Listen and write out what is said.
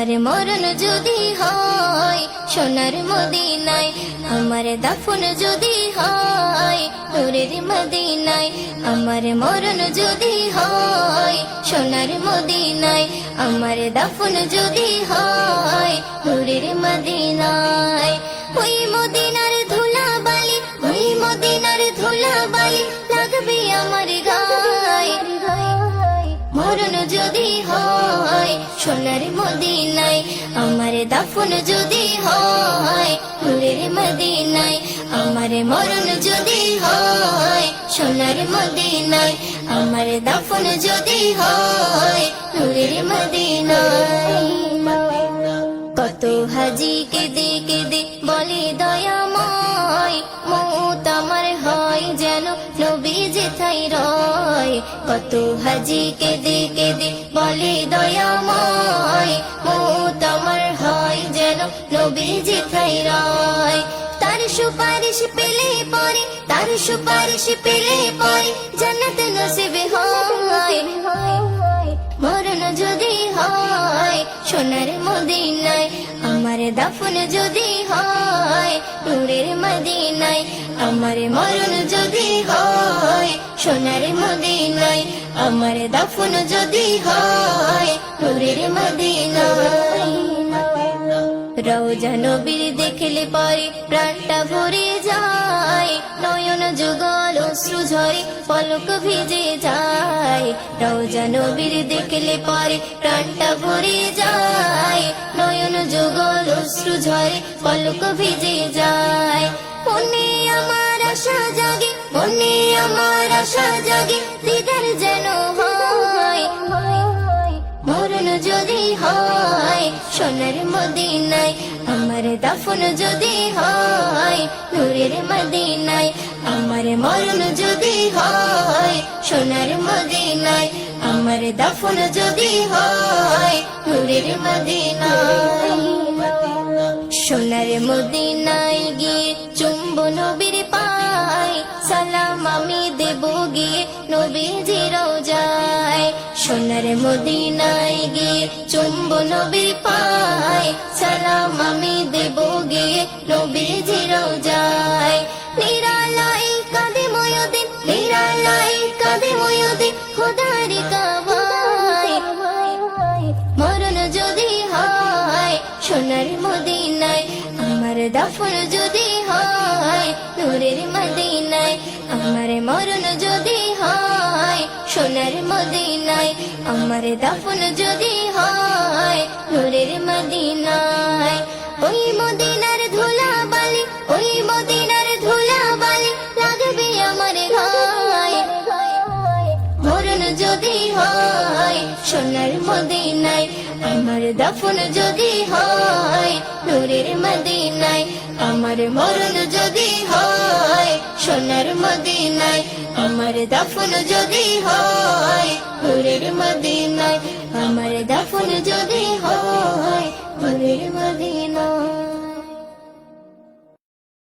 আমার মরণ যদি হয় সোনার মদিনায়, আমার দাফন যদি হয় নূরের মদিনায়, আমার মরণ যদি হয় সোনার মদিনায়, আমার দাফন যদি হয় নূরের মদিনায়। ওই মদিনার ধুলা বালি, ওই মদিনার ধুলা বালি লাগবে আমার গায়ে, মরণ যদি হয় সোনার মদিনায়, আমার দাফন যদি হয় নূরের মদিনায়, আমার মরণ যদি হয় সোনার মদিনায়, আমার দাফন যদি হয় নূরের মদিনায়। কত হাজি কেঁদে কেঁদে বলে দয়াময়, মৌত আমার হয় যেন নবী যেথায় রয়। কত হাজি কেঁদে কেঁদে বলে দয়াময়, মৌত আমার হয় যেন নবী যেথায় রয়। তার সুপারিশ পেলে পরে, তার সুপারিশ পেলে পরে জান্নাত নসিব হয়। মরণ যদি হয় সোনার মদিনায়, আমার দাফন যদি হয় নূরের মদিনায়, আমার মরণ যদি হয় সোনার মদিনায়, আমার দাফন যদি হয় নূরের মদিনায়। রওজা নবীর দেখলে পরে প্রাণটা ভরে যায়, নয়ন যুগল অশ্রু ঝরে পলক ভিজে যায়। রওজা নবীর দেখলে পরে প্রাণটা ভরে যায়, নয়ন যুগল অশ্রু ঝরে পলক ভিজে যায়। মনে আমার আশা জাগে, মনে আমার আশা জাগে দিদার যেন হয়। মরণ যদি হয় সোনার মদিনায়, আমার দাফন যদি হয় নূরের মদিনায়, আমার মরণ যদি হয় সোনার মদিনায়, আমার দাফন যদি হয় নূরের মদিনায়। সোনার মদিনায় গিয়ে চুম্ব নবীর পায়, সালাম আমি দেব গিয়ে নবীজি রওজায়। সোনার মদিনায় গিয়ে চুম্ব নবীর পায়, সালাম আমি দেব গিয়ে নবীজি রওজায়। নিরালাই কাঁদে ময়দিন, নিরালাই কাঁদে ময়দিন খোদার কাবায়। মরণ যদি হয় সোনার মদিনায়, আমার দাফন যদি হয় নূরের মদিনায়, আমার মরণ যদি হয় সোনার মদিনায়, আমার দাফন যদি হয় নূরের মদিনায়। ওই মদিনার ধুলা বালি, ওই মদিনার ধুলা বালি লাগবে আমার গায়ে, মরণ যদি হয় সোনার মদিনায়, আমার দাফন যদি হয় নূরের মদিনায়, আমার মরণ যদি হয় সোনার মদিনায়, আমার দাফন যদি হয় নূরের মদিনায়, আমার দাফন যদি হয় নূরের মদিনায়।